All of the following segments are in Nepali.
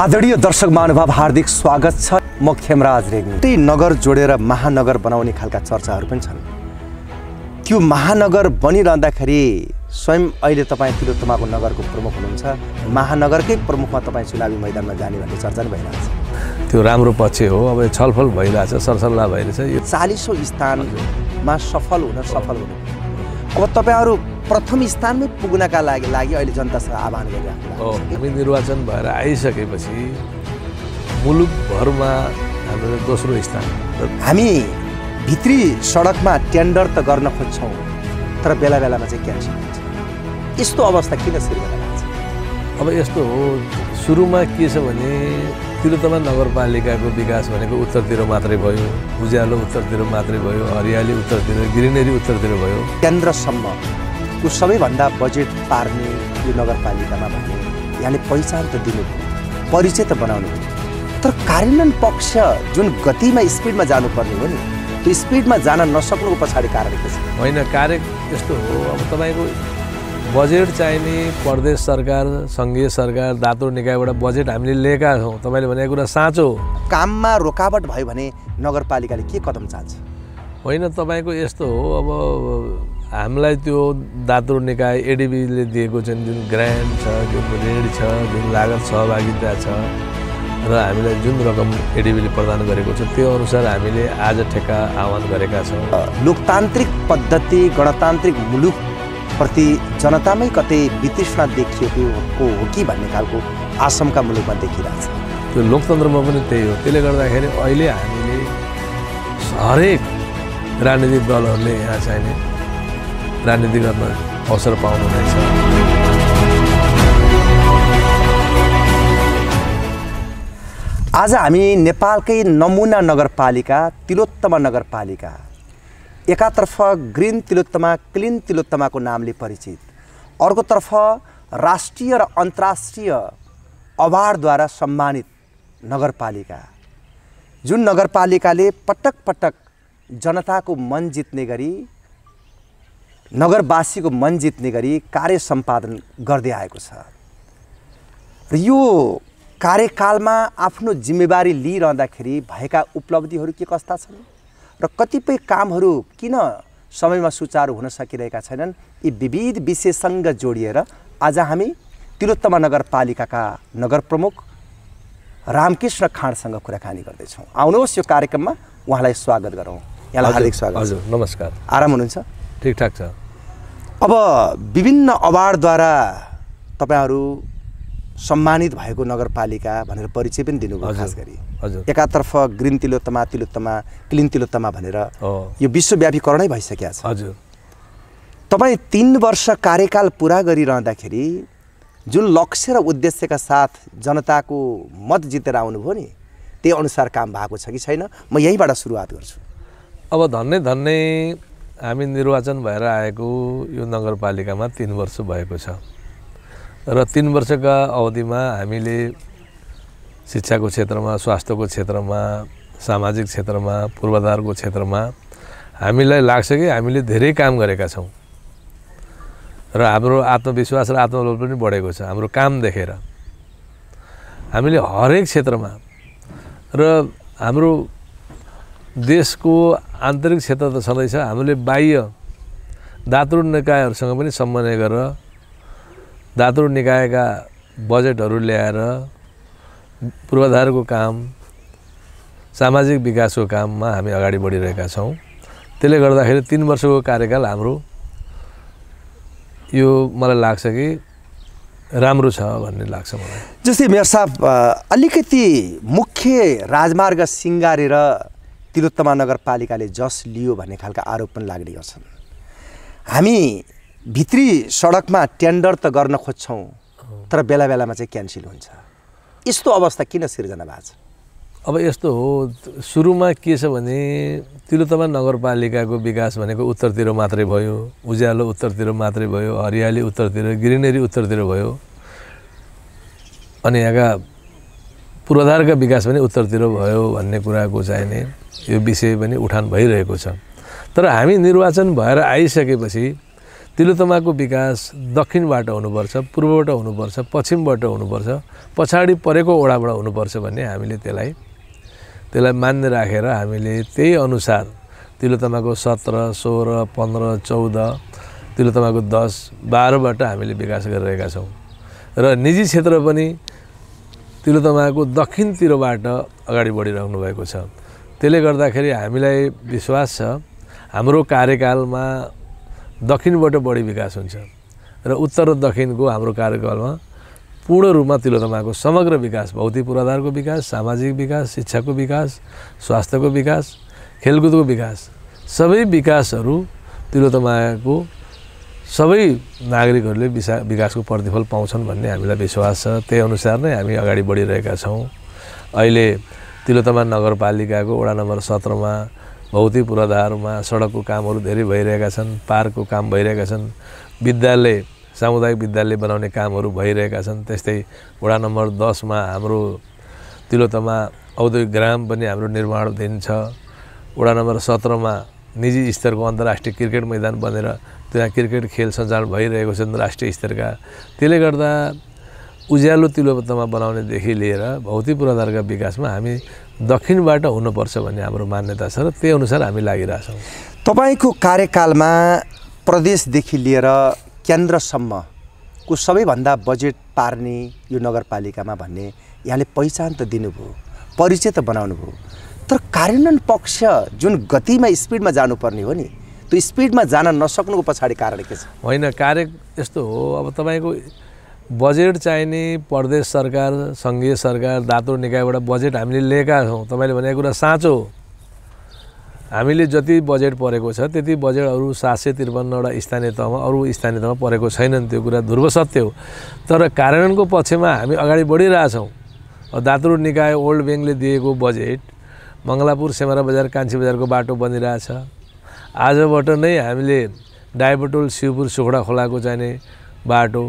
आदरणीय दर्शक महानुभाव हार्दिक स्वागत छ। म खेमराज रेग्मी। ती नगर जोडेर महानगर बनाउने खालका चर्चाहरू पनि छन्। त्यो महानगर बनिरहँदाखेरि स्वयं अहिले तपाईँ तिलोत्तमाको नगरको प्रमुख हुनुहुन्छ, महानगरकै प्रमुखमा तपाईँ चुनावी मैदानमा जाने भन्ने चर्चा पनि भइरहेछ। त्यो राम्रो पक्ष हो। अब छलफल भइरहेछ, सरसल्लाह भइरहेछ। यो 40औं स्थानमा सफल हुनु अब तपाईहरु प्रथम स्थानमै पुग्नका लागि अहिले जनतासँग आह्वान गरिराख्नु हो। हामी निर्वाचन भएर आइसकेपछि मुलुकभरमा हाम्रो दोस्रो स्थान। हामी भित्री सडकमा टेन्डर त गर्न खोज्छौँ, तर बेला बेलामा चाहिँ क्यान्सल हुन्छ। यस्तो अवस्था किन सिर्जना भएको छ? अब यस्तो हो, सुरुमा के छ भने तिलोत्तमा नगरपालिकाको विकास भनेको उत्तरतिर मात्रै भयो, उज्यालो उत्तरतिर मात्रै भयो, हरियाली उत्तरतिर, ग्रिनेरी उत्तरतिर भयो। केन्द्रसम्म को सबैभन्दा बजेट पार्ने यो नगरपालिकामा भने यहाँले पहिचान त दिनु, परिचय त बनाउनु, तर कार्यान्वयन पक्ष जुन गतिमा स्पिडमा जानुपर्ने हो नि, त्यो स्पिडमा जान नसक्नुको पछाडि कारण के छ? होइन, कार्य यस्तो हो। अब तपाईँको बजेट चाहिने प्रदेश सरकार, सङ्घीय सरकार, दातो निकायबाट बजेट हामीले लिएका छौँ। तपाईँले भनेको कुरा साँचो हो। काममा रोकावट भयो भने नगरपालिकाले के कदम चाल्छ? होइन, तपाईँको यस्तो हो। अब हामीलाई त्यो दातो निकाय एडिबीले दिएको चाहिँ जुन ग्रान्ट छ, जुन ऋण छ, जुन लागत सहभागिता छ र हामीलाई जुन रकम एडिबीले प्रदान गरेको छ, त्यो अनुसार हामीले आज ठेक्का आह्वान गरेका छौँ। लोकतान्त्रिक पद्धति, गणतान्त्रिक मुलुक प्रति जनतामै कतै वितृष्णा देखिएको हो कि भन्ने खालको आशंका मुलुकमा देखिरहेछ। त्यो लोकतन्त्रमा पनि त्यही हो। त्यसले गर्दाखेरि अहिले हामीले हरेक राजनीतिक दलहरूले यहाँ चाहिने राजनीति गर्न अवसर पाउनुहुनेछ। आज हामी नेपालकै नमुना नगरपालिका तिलोत्तमा नगरपालिका, एकातर्फ ग्रिन तिलोत्तमा, क्लिन तिलोत्तमाको नामले परिचित, अर्कोतर्फ राष्ट्रिय र अन्तर्राष्ट्रिय अवार्डद्वारा सम्मानित नगरपालिका, जुन नगरपालिकाले पटक पटक जनताको मन जित्ने गरी, नगरवासीको मन जित्ने गरी कार्य सम्पादन गर्दै आएको छ। र यो कार्यकालमा आफ्नो जिम्मेवारी लिइरहँदाखेरि भएका उपलब्धिहरू के कस्ता छन् र कतिपय कामहरू किन समयमा सुचारू हुन सकिरहेका छैनन्, यी विविध विषयसँग जोडिएर आज हामी तिलोत्तमा नगरपालिकाका नगर प्रमुख रामकृष्ण खाँडसँग कुराकानी गर्दैछौँ। आउनुहोस् यो कार्यक्रममा उहाँलाई स्वागत गरौँ। यहाँलाई हार्दिक स्वागत। हजुर, नमस्कार। आराम हुनुहुन्छ? ठिकठाक छ। अब विभिन्न अवार्डद्वारा तपाईँहरू सम्मानित भएको नगरपालिका भनेर परिचय पनि दिनुभयो। खास गरी हजुर, एकातर्फ ग्रिन तिलोत्तमा, तिलोत्तमा, क्लिन तिलोत्तमा भनेर यो विश्वव्यापीकरणै भइसकेको छ। हजुर, तपाईँ 3 वर्ष कार्यकाल पुरा गरिरहँदाखेरि जुन लक्ष्य र उद्देश्यका साथ जनताको मत जितेर आउनुभयो नि, त्यही अनुसार काम भएको छ कि छैन? म यहीँबाट सुरुवात गर्छु। अब धन्नै हामी निर्वाचन भएर आएको यो नगरपालिकामा 3 वर्ष भएको छ र 3 वर्षका अवधिमा हामीले शिक्षाको क्षेत्रमा, स्वास्थ्यको क्षेत्रमा, सामाजिक क्षेत्रमा, पूर्वाधारको क्षेत्रमा हामीलाई लाग्छ कि हामीले धेरै काम गरेका छौँ र हाम्रो आत्मविश्वास र आत्मबल पनि बढेको छ हाम्रो काम देखेर। हामीले हरेक क्षेत्रमा र हाम्रो देशको आन्तरिक क्षेत्र त छँदैछ, हामीले बाह्य दातृ निकायहरूसँग पनि समन्वय गरेर दातृ निकायका बजेटहरू ल्याएर पूर्वाधारको काम, सामाजिक विकासको काममा हामी अगाडि बढिरहेका छौँ। त्यसले गर्दाखेरि 3 वर्षको कार्यकाल हाम्रो यो मलाई लाग्छ कि राम्रो छ भन्ने लाग्छ मलाई। जस्तै मेयर साहब, अलिकति मुख्य राजमार्ग सिँगारेर तिलोत्तमा नगरपालिकाले जस लियो भन्ने खालका आरोप पनि लाग्ने गर्छन्। हामी भित्री सडकमा टेन्डर त गर्न खोज्छौँ, तर बेला बेलामा चाहिँ क्यान्सल हुन्छ। यस्तो अवस्था किन सिर्जना भएको छ? अब यस्तो हो, सुरुमा के छ भने तिलोत्तमा नगरपालिकाको विकास भनेको उत्तरतिर मात्रै भयो, उज्यालो उत्तरतिर मात्रै भयो, हरियाली उत्तरतिर, ग्रिनेरी उत्तरतिर भयो, अनि यहाँका पूर्वाधारका विकास पनि उत्तरतिर भयो भन्ने कुराको चाहिने यो विषय पनि उठान भइरहेको छ। तर हामी निर्वाचन भएर आइसकेपछि तिलोत्तमाको विकास दक्षिणबाट हुनुपर्छ, पूर्वबाट हुनुपर्छ, पश्चिमबाट हुनुपर्छ, पछाडि परेको ओडाबाट हुनुपर्छ भन्ने हामीले त्यसलाई मान्य राखेर हामीले त्यही अनुसार तिलोत्तमाको 17, 16, 15, 14, तिलोत्तमाको 10, 12बाट हामीले विकास गरिरहेका छौँ र निजी क्षेत्र पनि तिलोत्तमाको दक्षिणतिरबाट अगाडि बढिरहनु भएको छ। त्यसले गर्दाखेरि हामीलाई विश्वास छ हाम्रो कार्यकालमा दक्षिणबाट बढी विकास हुन्छ र उत्तर र दक्षिणको हाम्रो कार्यकालमा पूर्ण रूपमा तिलोत्तमाको समग्र विकास, भौतिक पूर्वाधारको विकास, सामाजिक विकास, शिक्षाको विकास, स्वास्थ्यको विकास, खेलकुदको विकास, सबै विकासहरू तिलोत्तमाको सबै नागरिकहरूले विकासको प्रतिफल पाउँछन् भन्ने हामीलाई विश्वास छ। त्यही अनुसार नै हामी अगाडि बढिरहेका छौँ। अहिले तिलोत्तमा नगरपालिकाको वडा नम्बर 17मा भौतिक पूर्वाधारमा सडकको कामहरू धेरै भइरहेका छन्, पार्कको काम भइरहेका छन्, विद्यालय, सामुदायिक विद्यालय बनाउने कामहरू भइरहेका छन्। त्यस्तै वडा नम्बर 10मा हाम्रो तिलोत्तमा औद्योगिक ग्राम पनि हाम्रो निर्माणाधीन छ। वडा नम्बर 17मा निजी स्तरको अन्तर्राष्ट्रिय क्रिकेट मैदान बनेर त्यहाँ क्रिकेट खेल सञ्चालन भइरहेको छ राष्ट्रिय स्तरका। त्यसले गर्दा उज्यालो तिलोत्तमा बनाउनेदेखि लिएर भौतिक पूर्वाधारका विकासमा हामी दक्षिणबाट हुनुपर्छ भन्ने हाम्रो मान्यता छ र त्यही अनुसार हामी लागिरहेछौँ। तपाईँको कार्यकालमा प्रदेशदेखि लिएर केन्द्रसम्मको सबैभन्दा बजेट पार्ने यो नगरपालिकामा भन्ने यहाँले पहिचान त दिनुभयो, परिचय त बनाउनु भयो, तर कार्यान्वयन पक्ष जुन गतिमा स्पिडमा जानुपर्ने हो नि त्यो स्पिडमा जान नसक्नुको पछाडि कारण के छ? होइन, कार्य यस्तो हो, अब तपाईँको बजेट चाहिने प्रदेश सरकार, सङ्घीय सरकार, दातो निकायबाट बजेट हामीले लिएका छौँ। तपाईँले भनेको कुरा साँचो हो। हामीले जति बजेट परेको छ त्यति बजेट अरू 753वटा स्थानीय तहमा, अरू स्थानीय तहमा परेको छैनन्। त्यो कुरा ध्रुव सत्य हो। तर कार्यान्वयनको पक्षमा हामी अगाडि बढिरहेछौँ। दातुर निकाय ओल्ड ब्याङ्कले दिएको बजेट मङ्गलापुर, सेमरा बजार, कान्छी बजारको बाटो बनिरहेछ। आजबाट नै हामीले डाइबटोल, शिवपुर, सुखडा खोलाको चाहिने बाटो,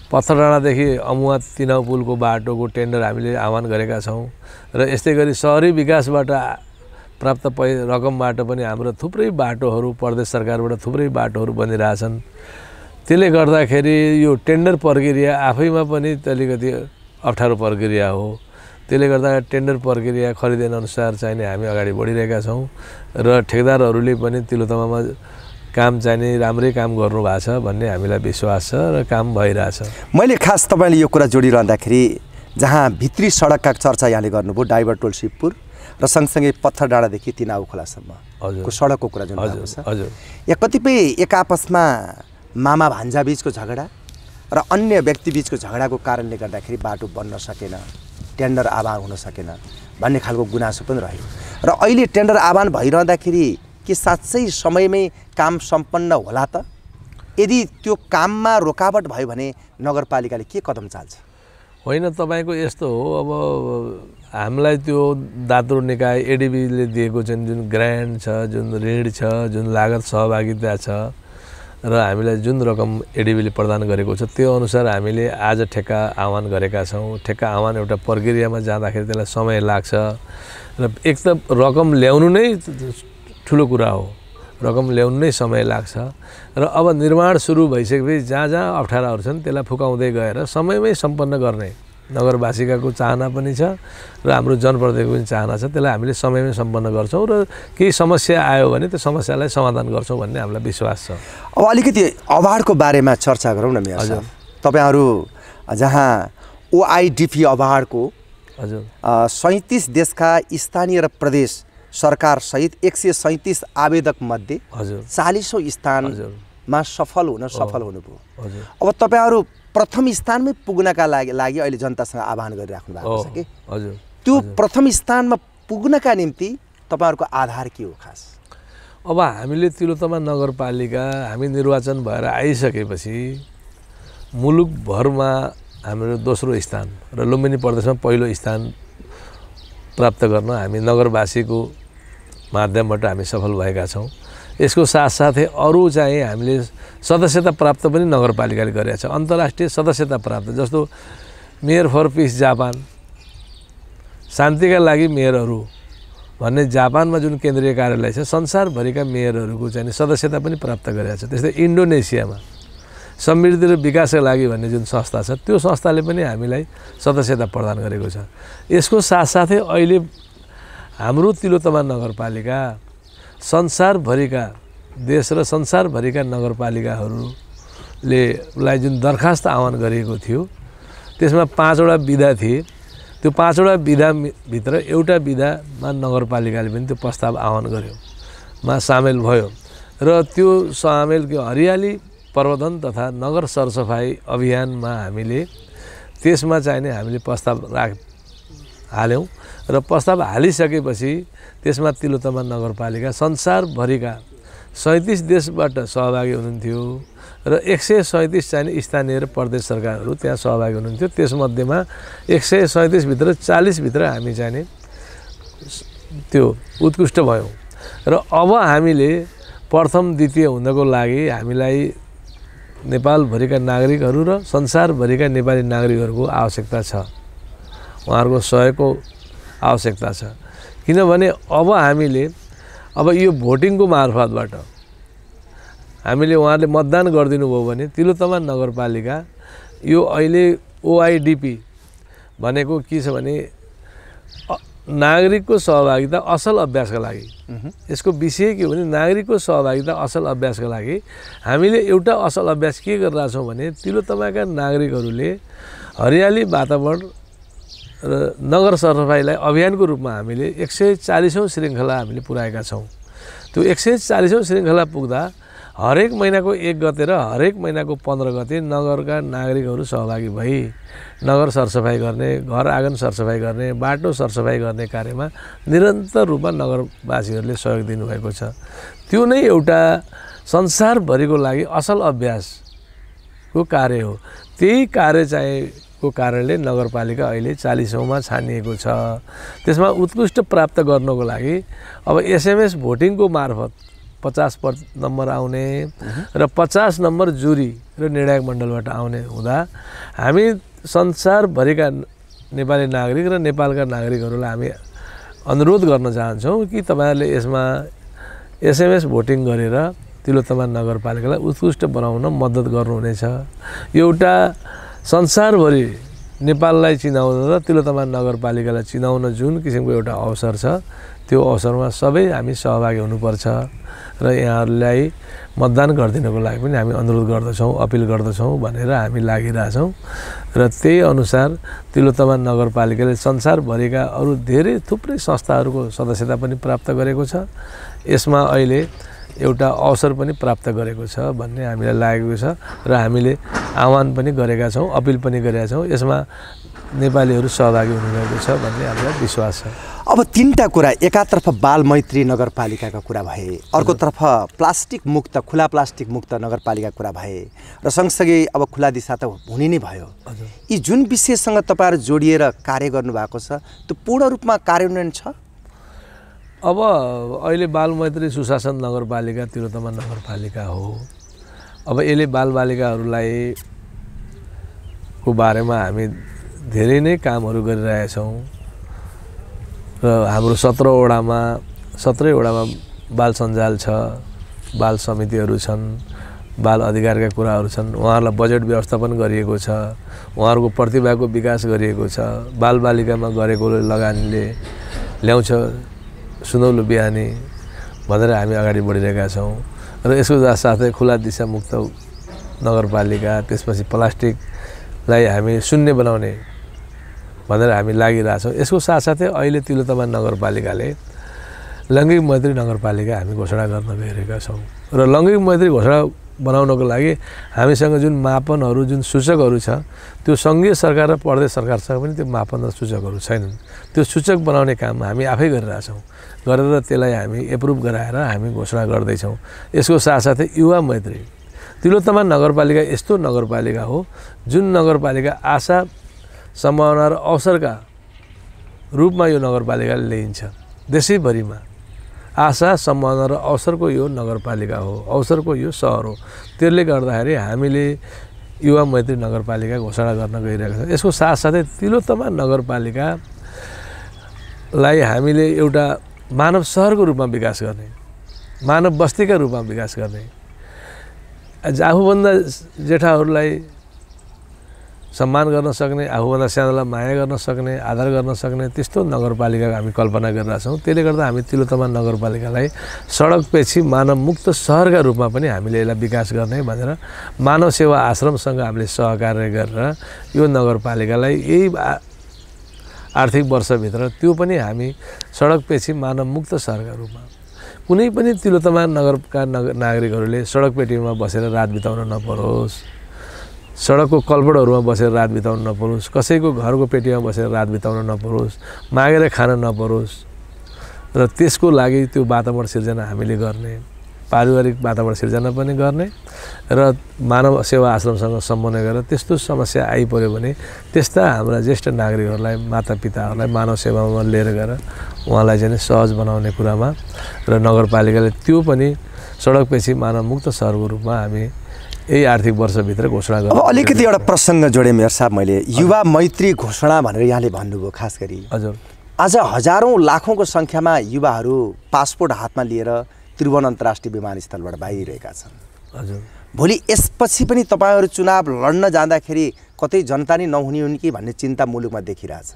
पत्थरडाँडादेखि अमुवा तिनाउ पुलको बाटोको टेन्डर हामीले आह्वान गरेका छौँ र यस्तै गरी सहरी विकासबाट प्राप्त रकमबाट पनि हाम्रो थुप्रै बाटोहरू, प्रदेश सरकारबाट थुप्रै बाटोहरू बनिरहेछन्। त्यसले गर्दाखेरि यो टेन्डर प्रक्रिया आफैमा पनि अलिकति अप्ठ्यारो प्रक्रिया हो। त्यसले गर्दा टेन्डर प्रक्रिया खरिदेन अनुसार चाहिने हामी अगाडि बढिरहेका छौँ र ठेकदारहरूले पनि तिलोत्तमामा काम चाहिने राम्रै काम गर्नुभएको छ भन्ने हामीलाई विश्वास छ र काम भइरहेछ। मैले खास तपाईँले यो कुरा जोडिरहँदाखेरि जहाँ भित्री सडकका चर्चा यहाँले गर्नुभयो, डाइबटोल शिवपुर र सँगसँगै पत्थरडाँडादेखि तिनाउ खोलासम्मको सडकको कुरा जुन भएको छ, या कतिपय एक आपसमा मामा भान्जा बिचको झगडा र अन्य व्यक्ति बिचको झगडाको कारणले गर्दाखेरि बाटो बन्न सकेन, टेन्डर आह्वान हुन सकेन भन्ने खालको गुनासो पनि रह्यो र अहिले टेन्डर आह्वान भइरहँदाखेरि के साँच्चै समयमै काम सम्पन्न होला त? यदि त्यो काममा रोकावट भयो भने नगरपालिकाले के कदम चाल्छ? होइन, तपाईँको यस्तो हो, अब हामीलाई त्यो दातुर निकाय एडिबीले दिएको चाहिँ जुन ग्रान्ट छ, जुन ऋण छ, जुन लागत सहभागिता छ र हामीलाई जुन रकम एडिबीले प्रदान गरेको छ त्यो अनुसार हामीले आज ठेक्का आह्वान गरेका छौँ। ठेक्का आह्वान एउटा प्रक्रियामा जाँदाखेरि त्यसलाई समय लाग्छ र एक त रकम ल्याउनु नै ठुलो कुरा हो, रकम ल्याउनु नै समय लाग्छ र अब निर्माण सुरु भइसकेपछि जहाँ जहाँ अप्ठ्याराहरू छन् त्यसलाई फुकाउँदै गएर समयमै सम्पन्न गर्ने नगरवासीको चाहना पनि छ र हाम्रो जनप्रतिनिधिको पनि चाहना छ। त्यसलाई हामीले समयमै सम्पन्न गर्छौँ र केही समस्या आयो भने त्यो समस्यालाई समाधान गर्छौँ भन्ने हामीलाई विश्वास छ। अब अलिकति अवार्डको बारेमा चर्चा गरौँ न मेयर साहब। तपाईँहरू जहाँ OIDP अवार्डको 37 देशका स्थानीय र प्रदेश सरकार सहित 137 आवेदक मध्ये 40औं स्थानमा सफल हुनुभयो। अब तपाईँहरू प्रथम स्थानमै पुग्नका लागि अहिले जनतासँग आह्वान गरिराख्नु भएको छ कि त्यो प्रथम स्थानमा पुग्नका निम्ति तपाईँहरूको आधार के हो खास? अब हामीले तिलोत्तमा नगरपालिका हामी निर्वाचन भएर आइसकेपछि मुलुकभरमा हाम्रो दोस्रो स्थान र लुम्बिनी प्रदेशमा पहिलो स्थान प्राप्त गर्न हामी नगरवासीको माध्यमबाट हामी सफल भएका छौँ। यसको साथसाथै अरू चाहिँ हामीले सदस्यता प्राप्त पनि नगरपालिकाले गरेका छ। अन्तर्राष्ट्रिय सदस्यता प्राप्त जस्तो मेयर फर पिस जापान, शान्तिका लागि मेयरहरू भन्ने जापानमा जुन केन्द्रीय कार्यालय छ संसारभरिका मेयरहरूको चाहिँ सदस्यता पनि प्राप्त गरेको छ। त्यस्तै इन्डोनेसियामा समृद्धि र विकासका लागि भन्ने जुन संस्था छ त्यो संस्थाले पनि हामीलाई सदस्यता प्रदान गरेको छ। यसको साथसाथै अहिले हाम्रो तिलोत्तमा नगरपालिका संसारभरिका देश र संसारभरिका नगरपालिकाहरूलाई जुन दरखास्त आह्वान गरिएको थियो त्यसमा 5 वटा विधा थिए। त्यो 5 वटा विधाभित्र एउटा विधामा नगरपालिकाले पनि त्यो प्रस्ताव आह्वान गर्योमा सामेल भयो र त्यो सामेल हरियाली प्रवर्धन तथा नगर सरसफाई अभियानमा हामीले त्यसमा चाहिने हामीले प्रस्ताव हाल्यौँ र प्रस्ताव हालिसकेपछि त्यसमा तिलोत्तमा नगरपालिका संसारभरिका 37 देशबाट सहभागी हुनुहुन्थ्यो र 137 चाहिने स्थानीय र प्रदेश सरकारहरू त्यहाँ सहभागी हुनुहुन्थ्यो। त्यसमध्येमा 137 भित्र 40 भित्र हामी चाहिने त्यो उत्कृष्ट भयौँ र अब हामीले प्रथम द्वितीय हुनको लागि हामीलाई नेपालभरिका नागरिकहरू र संसारभरिका नेपाली नागरिकहरूको आवश्यकता छ, उहाँहरूको सहयोगको आवश्यकता छ। किनभने अब हामीले यो भोटिङको मार्फतबाट हामीले उहाँहरूले मतदान गरिदिनु भयो भने तिलोत्तमा नगरपालिका यो अहिले ओआइडिपी भनेको के छ भने नागरिकको सहभागिता असल अभ्यासका लागि यसको विषय के हो भने नागरिकको सहभागिता असल अभ्यासका लागि हामीले एउटा असल अभ्यास के गरिरहेछौँ भने तिलोत्तमाका नागरिकहरूले हरियाली वातावरण र नगर सरसफाइलाई अभियानको रूपमा हामीले 140औं श्रृङ्खला हामीले पुर्याएका छौँ। त्यो 140औं श्रृङ्खला पुग्दा हरेक महिनाको 1 गते र हरेक महिनाको 15 गते नगरका नागरिकहरू सहभागी भई नगर सरसफाई गर्ने, घर आँगन सरसफाई गर्ने, बाटो सरसफाई गर्ने कार्यमा निरन्तर रूपमा नगरवासीहरूले सहयोग दिनुभएको छ। त्यो नै एउटा संसारभरिको लागि असल अभ्यासको कार्य हो। त्यही कार्य चाहिँ को कारणले नगरपालिका अहिले 40औंमा छानिएको छ। त्यसमा उत्कृष्ट प्राप्त गर्नको लागि अब एसएमएस भोटिङको मार्फत 50 नम्बर आउने र 50 नम्बर जुरी र निर्णायक मण्डलबाट आउने हुँदा हामी संसारभरिका नेपाली नागरिक र नेपालका नागरिकहरूलाई हामी अनुरोध गर्न चाहन्छौँ कि तपाईहरुले यसमा एसएमएस भोटिङ गरेर तिलोत्तमा नगरपालिकालाई उत्कृष्ट बनाउन मद्दत गर्नुहुनेछ। एउटा संसारभरि नेपाललाई चिनाउन र तिलोत्तमा नगरपालिकालाई चिनाउन जुन किसिमको एउटा अवसर छ त्यो अवसरमा सबै हामी सहभागी हुनुपर्छ र यहाँहरूलाई मतदान गरिदिनको लागि पनि हामी अनुरोध गर्दछौँ, अपिल गर्दछौँ भनेर हामी लागिरहेछौँ र त्यही अनुसार तिलोत्तमा नगरपालिकाले संसारभरिका अरू धेरै थुप्रै संस्थाहरूको सदस्यता पनि प्राप्त गरेको छ। यसमा अहिले एउटा अवसर पनि प्राप्त गरेको छ भन्ने हामीलाई लागेको छ र हामीले आह्वान पनि गरेका छौँ, अपिल पनि गरेका छौँ। यसमा नेपालीहरू सहभागी हुनुभएको छ भन्ने हामीलाई विश्वास छ। अब तीनटा कुरा, एकातर्फ बाल मैत्री नगरपालिकाका कुरा भए, अर्कोतर्फ प्लास्टिक मुक्त, खुला प्लास्टिक मुक्त नगरपालिका कुरा भए र सँगसँगै अब खुला दिशा त हुने नै भयो। यी जुन विषयसँग तपाईहरु जोडिएर कार्य गर्नुभएको छ त्यो पूर्ण रूपमा कार्यान्वयन छ? अब अहिले बालमैत्री सुशासन नगरपालिका तिलोत्तमा नगरपालिका हो। अब यसले बालबालिकाहरूलाई को बारेमा हामी धेरै नै कामहरू गरिरहेछौँ र हाम्रो 17 वडामा बाल सञ्जाल छ, बाल समितिहरू छन्, बाल अधिकारका कुराहरू छन्, उहाँहरूलाई बजेट व्यवस्थापन गरिएको छ, उहाँहरूको प्रतिभाको विकास गरिएको छ, बालबालिकामा गरेको लगानीले ल्याउँछ सुनौलो बिहानी भनेर हामी अगाडि बढिरहेका छौँ र यसको साथै खुला दिशा मुक्त नगरपालिका, त्यसपछि प्लास्टिकलाई हामी शून्य बनाउने भनेर हामी लागिरहेछौँ। यसको साथसाथै अहिले तिलोत्तमा नगरपालिकाले लैङ्गिक मैत्री नगरपालिका हामी घोषणा गर्न गइरहेका छौँ र लैङ्गिक मैत्री घोषणा बनाउनको लागि हामीसँग जुन मापनहरू, जुन सूचकहरू छ त्यो सङ्घीय सरकार र प्रदेश सरकारसँग पनि त्यो मापन र सूचकहरू छैनन्। त्यो सूचक बनाउने काम हामी आफै गरिरहेछौँ, गरेर त्यसलाई हामी एप्रुभ गराएर हामी घोषणा गर्दैछौँ। यसको साथसाथै युवा मैत्री तिलोत्तमा नगरपालिका यस्तो नगरपालिका हो जुन नगरपालिका आशा, सम्भावना र अवसरका रूपमा यो नगरपालिकाले ल्याइन्छ। देशैभरिमा आशा, सम्भावना र अवसरको यो नगरपालिका हो, अवसरको यो सहर हो। त्यसले गर्दाखेरि हामीले युवा मैत्री नगरपालिका घोषणा गर्न गइरहेका छौँ। यसको साथसाथै तिलोत्तमा नगरपालिकालाई हामीले एउटा मानव सहरको रूपमा विकास गर्ने, मानव बस्तीका रूपमा विकास गर्ने, आफूभन्दा जेठाहरूलाई सम्मान गर्न सक्ने, आफूभन्दा सानोलाई माया गर्न सक्ने, आदर गर्न सक्ने त्यस्तो नगरपालिका हामी कल्पना गरिरहेका छौँ। त्यसले गर्दा हामी तिलोत्तमा नगरपालिकालाई सडकपेक्षी मानवमुक्त सहरका रूपमा पनि हामीले यसलाई विकास गर्ने भनेर मानव सेवा आश्रमसँग हामीले सहकार्य गरेर यो नगरपालिकालाई यही आर्थिक वर्षभित्र त्यो पनि हामी सडकपेक्षी मानवमुक्त सहरका रूपमा कुनै पनि तिलोत्तमा नगरका नागरिकहरूले सडकपेटीमा बसेर रात बिताउन नपरोस्, सडकको कल्पडहरूमा बसेर रात बिताउन नपरोस्, कसैको घरको पेटीमा बसेर रात बिताउन नपरोस्, मागेर खान नपरोस् र त्यसको लागि त्यो वातावरण सिर्जना हामीले गर्ने, पारिवारिक वातावरण सिर्जना पनि गर्ने र मानव सेवा आश्रमसँग समन्वय गरेर त्यस्तो समस्या आइपर्यो भने त्यस्ता हाम्रा ज्येष्ठ नागरिकहरूलाई, मातापिताहरूलाई मानव सेवामा लिएर गएर उहाँलाई चाहिँ सहज बनाउने कुरामा र नगरपालिकाले त्यो पनि सडकपछि मानवमुक्त सहरको रूपमा हामी यही आर्थिक वर्षभित्र घोषणा गर्नु। अब अलिकति एउटा प्रसङ्ग जोडेँ मेयर साहब, मैले युवा मैत्री घोषणा भनेर यहाँले भन्नुभयो। खास गरी हजुर आज हजारौँ लाखौँको सङ्ख्यामा युवाहरू पासपोर्ट हातमा लिएर त्रिभुवन अन्तर्राष्ट्रिय विमानस्थलबाट बाहिरिरहेका छन्। हजुर भोलि यसपछि पनि तपाईँहरू चुनाव लड्न जाँदाखेरि कतै जनता नै नहुने हुन् कि भन्ने चिन्ता मुलुकमा देखिरहेछ।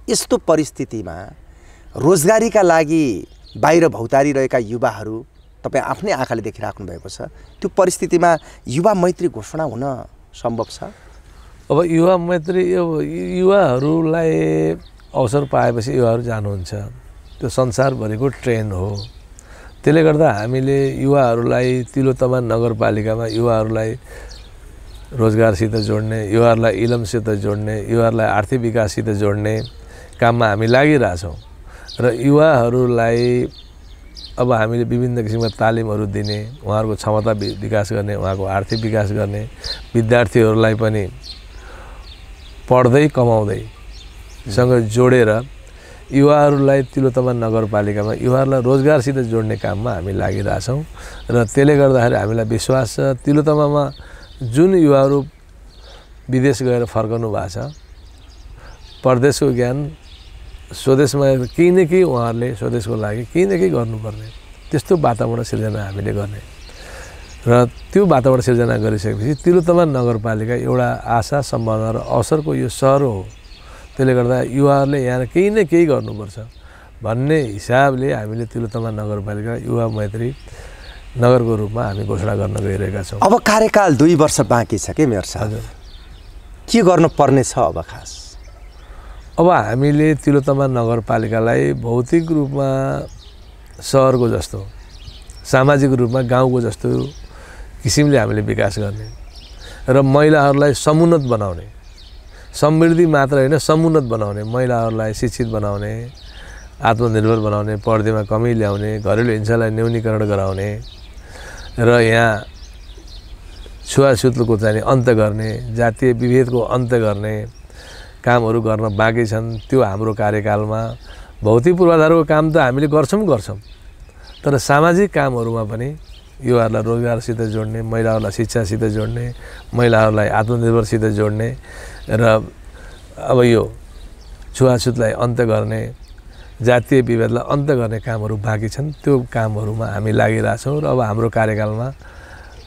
यस्तो परिस्थितिमा रोजगारीका लागि बाहिर भौतारिरहेका युवाहरू तपाईँ आफ्नै आँखाले देखिराख्नु भएको छ। त्यो परिस्थितिमा युवा मैत्री घोषणा हुन सम्भव छ? अब युवा मैत्री युवाहरूलाई अवसर पाएपछि युवाहरू जानुहुन्छ, त्यो संसारभरिको ट्रेन्ड हो। त्यसले गर्दा हामीले युवाहरूलाई तिलोत्तमा नगरपालिकामा युवाहरूलाई रोजगारसित जोड्ने, युवाहरूलाई इलमसित जोड्ने, युवाहरूलाई आर्थिक विकाससित जोड्ने काममा हामी लागिरहेछौँ र युवाहरूलाई अब हामीले विभिन्न किसिमका तालिमहरू दिने, उहाँहरूको क्षमता विकास गर्ने, उहाँको आर्थिक विकास गर्ने, विद्यार्थीहरूलाई पनि पढ्दै कमाउँदैसँग जोडेर युवाहरूलाई तिलोत्तमा नगरपालिकामा युवाहरूलाई रोजगारसित जोड्ने काममा हामी लागिरहेछौँ र त्यसले गर्दाखेरि हामीलाई विश्वास छ तिलोत्तमामा जुन युवाहरू विदेश गएर फर्कनु भएको छ, परदेशको ज्ञान स्वदेशमा केही न केही उहाँहरूले स्वदेशको लागि केही न केही गर्नुपर्ने त्यस्तो वातावरण सिर्जना हामीले गर्ने र त्यो वातावरण सिर्जना गरिसकेपछि तिलोत्तमा नगरपालिका एउटा आशा, सम्भावना र अवसरको यो सहर हो। त्यसले गर्दा युवाहरूले यहाँ केही न केही गर्नुपर्छ भन्ने हिसाबले हामीले तिलोत्तमा नगरपालिका युवा मैत्री नगरको रूपमा हामी घोषणा गर्न गइरहेका छौँ। अब कार्यकाल 2 वर्ष बाँकी छ के मेयर साहब? के गर्नुपर्ने छ अब खास? अब हामीले तिलोत्तमा नगरपालिकालाई भौतिक रूपमा सहरको जस्तो, सामाजिक रूपमा गाउँको जस्तो किसिमले हामीले विकास गर्ने र महिलाहरूलाई समुन्नत बनाउने, समृद्धि मात्र होइन समुन्नत बनाउने, महिलाहरूलाई शिक्षित बनाउने, आत्मनिर्भर बनाउने, पढ्दैमा कमी ल्याउने, घरेलु हिंसालाई न्यूनीकरण गराउने र यहाँ छुवाछुतको चाहिँ अन्त्य गर्ने, जातीय विभेदको अन्त्य गर्ने कामहरू गर्न बाँकी छन्। त्यो हाम्रो कार्यकालमा भौतिक पूर्वाधारको काम त हामीले गर्छौँ, तर सामाजिक कामहरूमा पनि युवाहरूलाई रोजगारसित जोड्ने, महिलाहरूलाई शिक्षासित जोड्ने, महिलाहरूलाई आत्मनिर्भरसित जोड्ने र अब यो छुवाछुतलाई अन्त्य गर्ने, जातीय विभेदलाई अन्त्य गर्ने कामहरू बाँकी छन्। त्यो कामहरूमा हामी लागिरहेछौँ र अब हाम्रो कार्यकालमा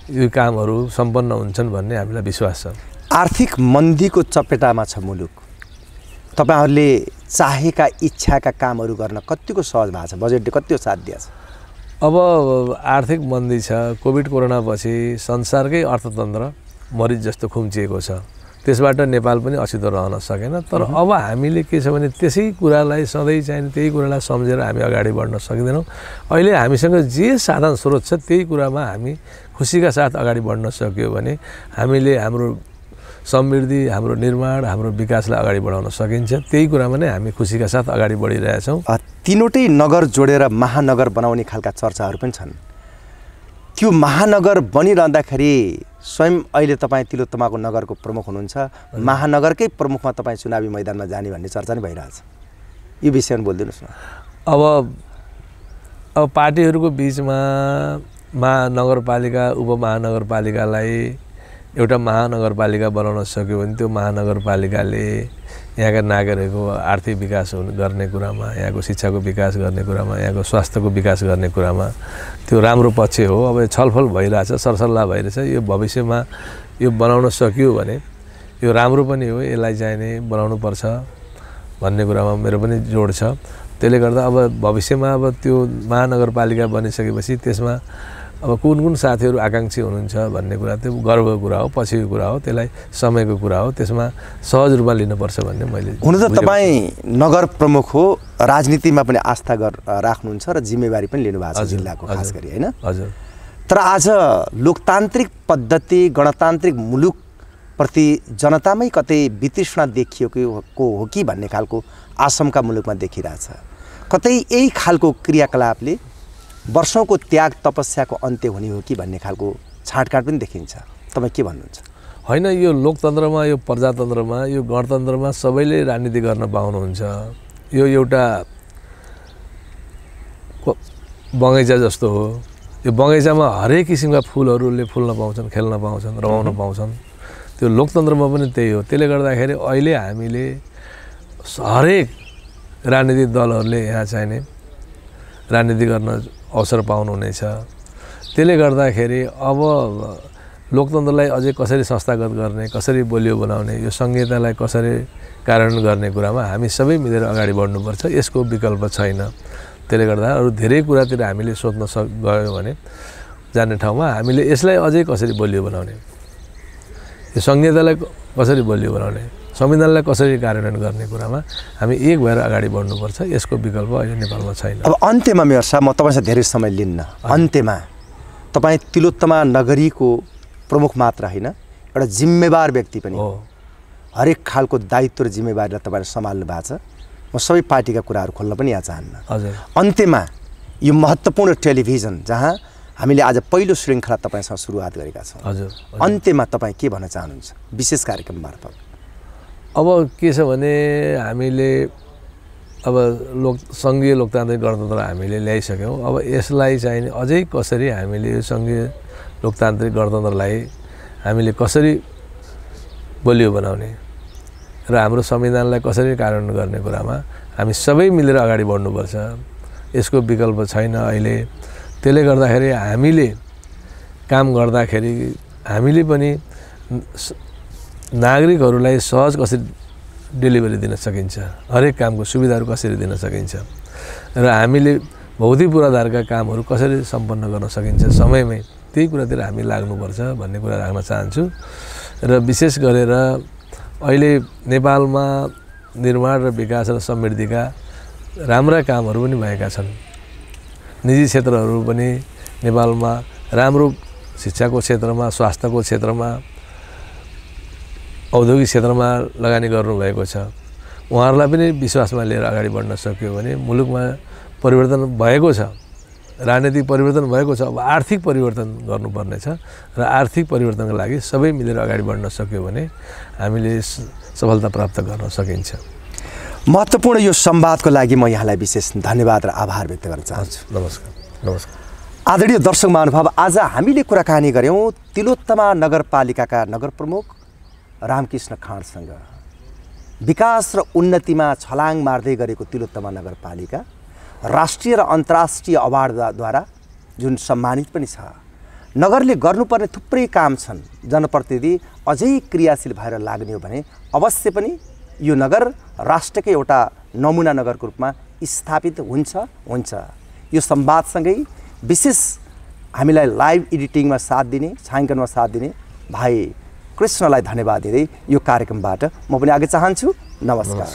यो कामहरू सम्पन्न हुन्छन् भन्ने हामीलाई विश्वास छ। आर्थिक मन्दीको चपेटामा छ मुलुक, तपाईँहरूले चाहेका इच्छाका कामहरू गर्न कतिको सहज भएको छ? बजेटले कतिको साथ दिएको छ? अब आर्थिक मन्दी छ, कोभिड कोरोनापछि संसारकै अर्थतन्त्र मरिच जस्तो खुम्चिएको छ, त्यसबाट नेपाल पनि अछुतो रहन सकेन। तर अब हामीले के छ भने त्यसै कुरालाई सधैँ चाहिने त्यही कुरालाई सम्झेर हामी अगाडि बढ्न सक्दैनौँ। अहिले हामीसँग जे साधन स्रोत छ त्यही कुरामा हामी खुसीका साथ अगाडि बढ्न सक्यो भने हामीले हाम्रो समृद्धि, हाम्रो निर्माण, हाम्रो विकासलाई अगाडि बढाउन सकिन्छ। त्यही कुरामा नै हामी खुसीका साथ अगाडि बढिरहेछौँ। तीनवटै नगर जोडेर महानगर बनाउने खालका चर्चाहरू पनि छन्। त्यो महानगर बनिरहँदाखेरि स्वयं अहिले तपाईँ तिलोत्तमाको नगरको प्रमुख हुनुहुन्छ, महानगरकै प्रमुखमा तपाईँ चुनावी मैदानमा जाने भन्ने चर्चा नै भइरहेछ। यो विषयमा बोलिदिनुहोस् न। अब पार्टीहरूको बिचमा महानगरपालिका उपमहानगरपालिकालाई एउटा महानगरपालिका बनाउन सक्यो भने त्यो महानगरपालिकाले यहाँका नागरिकको आर्थिक विकास गर्ने कुरामा, यहाँको शिक्षाको विकास गर्ने कुरामा, यहाँको स्वास्थ्यको विकास गर्ने कुरामा त्यो राम्रो पक्ष हो। अब छलफल भइरहेछ, सरसल्लाह भइरहेछ। यो भविष्यमा यो बनाउन सकियो भने यो राम्रो पनि हो, यसलाई चाहिने बनाउनुपर्छ भन्ने कुरामा मेरो पनि जोड छ। त्यसले गर्दा अब भविष्यमा अब त्यो महानगरपालिका बनिसकेपछि त्यसमा अब कुन कुन साथीहरू आकाङ्क्षी हुनुहुन्छ भन्ने कुरा त्यो गर्वको कुरा हो, पछिको कुरा हो, त्यसलाई समयको कुरा हो, त्यसमा सहज रूपमा लिनुपर्छ भन्ने मैले। हुन त तपाईँ नगर प्रमुख हो, राजनीतिमा पनि आस्था राख्नुहुन्छ र जिम्मेवारी पनि लिनुभएको छ जिल्लाको खास गरी, होइन? हजुर। तर आज लोकतान्त्रिक पद्धति, गणतान्त्रिक मुलुकप्रति जनतामै कतै वितृष्णा देखिएको हो कि भन्ने खालको आशंका मुलुकमा देखिरहेछ। कतै यही खालको क्रियाकलापले वर्षौंको त्याग तपस्याको अन्त्य हुने हो कि भन्ने खालको छाँटकाँट पनि देखिन्छ। तपाईँ के भन्नुहुन्छ? होइन, यो लोकतन्त्रमा, यो प्रजातन्त्रमा, यो गणतन्त्रमा सबैले राजनीति गर्न पाउनुहुन्छ। यो एउटा बगैँचा जस्तो हो। यो बगैँचामा हरेक किसिमका फुलहरूले फुल्न पाउँछन्, खेल्न पाउँछन्, रमाउन पाउँछन्। त्यो लोकतन्त्रमा पनि त्यही हो। त्यसले गर्दाखेरि अहिले हामीले हरेक राजनीतिक दलहरूले यहाँ चाहिने राजनीति गर्न अवसर पाउनुहुनेछ। त्यसले गर्दाखेरि अब लोकतन्त्रलाई अझै कसरी संस्थागत गर्ने, कसरी बलियो बनाउने, यो संहितालाई कसरी कार्यान्वयन गर्ने कुरामा हामी सबै मिलेर अगाडि बढ्नुपर्छ। यसको विकल्प छैन। त्यसले गर्दा अरू धेरै कुरातिर हामीले सोध्न गयो भने जाने ठाउँमा हामीले यसलाई अझै कसरी बलियो बनाउने, यो संहितालाई कसरी बलियो बनाउने, संविधानलाई कसरी कार्यान्वयन गर्ने कुरामा हामी एक भएर अगाडि बढ्नुपर्छ। यसको विकल्प अहिले नेपालमा छैन। अब अन्त्यमा मेयर साहब, म तपाईँसँग धेरै समय लिन्न, अन्त्यमा तपाईँ तिलोत्तमा नगरीको प्रमुख मात्र होइन, एउटा जिम्मेवार व्यक्ति पनि हो। हरेक खालको दायित्व र जिम्मेवारीलाई तपाईँले सम्हाल्नु भएको छ। म सबै पार्टीका कुराहरू खोल्न पनि यहाँ चाहन्न। हजुर। अन्त्यमा यो महत्त्वपूर्ण टेलिभिजन जहाँ हामीले आज पहिलो श्रृङ्खला तपाईँसँग सुरुवात गरेका छौँ, हजुर, अन्त्यमा तपाईँ के भन्न चाहनुहुन्छ विशेष कार्यक्रम मार्फत? अब के छ भने हामीले अब सङ्घीय लोकतान्त्रिक गणतन्त्र हामीले ल्याइसक्यौँ। अब यसलाई चाहिँ अझै कसरी हामीले यो सङ्घीय लोकतान्त्रिक गणतन्त्रलाई हामीले कसरी बलियो बनाउने र हाम्रो संविधानलाई कसरी कार्यान्वयन गर्ने कुरामा हामी सबै मिलेर अगाडि बढ्नुपर्छ। यसको विकल्प छैन अहिले। त्यसले गर्दाखेरि हामीले काम गर्दाखेरि हामीले पनि नागरिकहरूलाई सहज कसरी डेलिभरी दिन सकिन्छ, हरेक कामको सुविधाहरू कसरी दिन सकिन्छ र हामीले भौतिक पूर्वाधारका कामहरू कसरी सम्पन्न गर्न सकिन्छ समयमै, त्यही कुरातिर हामी लाग्नुपर्छ भन्ने कुरा राख्न चाहन्छु। र विशेष गरेर अहिले नेपालमा निर्माण र विकास र समृद्धिका राम्रा कामहरू पनि भएका छन्। निजी क्षेत्रहरू पनि नेपालमा राम्रो शिक्षाको क्षेत्रमा, स्वास्थ्यको क्षेत्रमा, औद्योगिक क्षेत्रमा लगानी गर्नुभएको छ। उहाँहरूलाई पनि विश्वासमा लिएर अगाडि बढ्न सक्यो भने मुलुकमा परिवर्तन भएको छ, राजनीतिक परिवर्तन भएको छ। अब आर्थिक परिवर्तन गर्नुपर्नेछ र आर्थिक परिवर्तनको लागि सबै मिलेर अगाडि बढ्न सक्यो भने हामीले सफलता प्राप्त गर्न सकिन्छ। महत्त्वपूर्ण यो संवादको लागि म यहाँलाई विशेष धन्यवाद र आभार व्यक्त गर्न चाहन्छु। नमस्कार। नमस्कार। आदरणीय दर्शक महानुभाव, आज हामीले कुराकानी गऱ्यौँ तिलोत्तमा नगरपालिकाका नगर प्रमुख रामकृष्ण खाँडसँग। विकास र उन्नतिमा छलाङ मार्दै गरेको तिलोत्तमा नगरपालिका राष्ट्रिय र अन्तर्राष्ट्रिय अवार्डद्वारा जुन सम्मानित पनि छ। नगरले गर्नुपर्ने थुप्रै काम छन्। जनप्रतिनिधि अझै क्रियाशील भएर लाग्ने हो भने अवश्य पनि यो नगर राष्ट्रकै एउटा नमुना नगरको रूपमा स्थापित हुन्छ। यो संवादसँगै विशेष हामीलाई लाइभ एडिटिङमा साथ दिने, छायाङ्कनमा साथ दिने भाइ कृष्णलाई धन्यवाद दिँदै यो कार्यक्रमबाट म पनि आगे चाहन्छु। नमस्कार।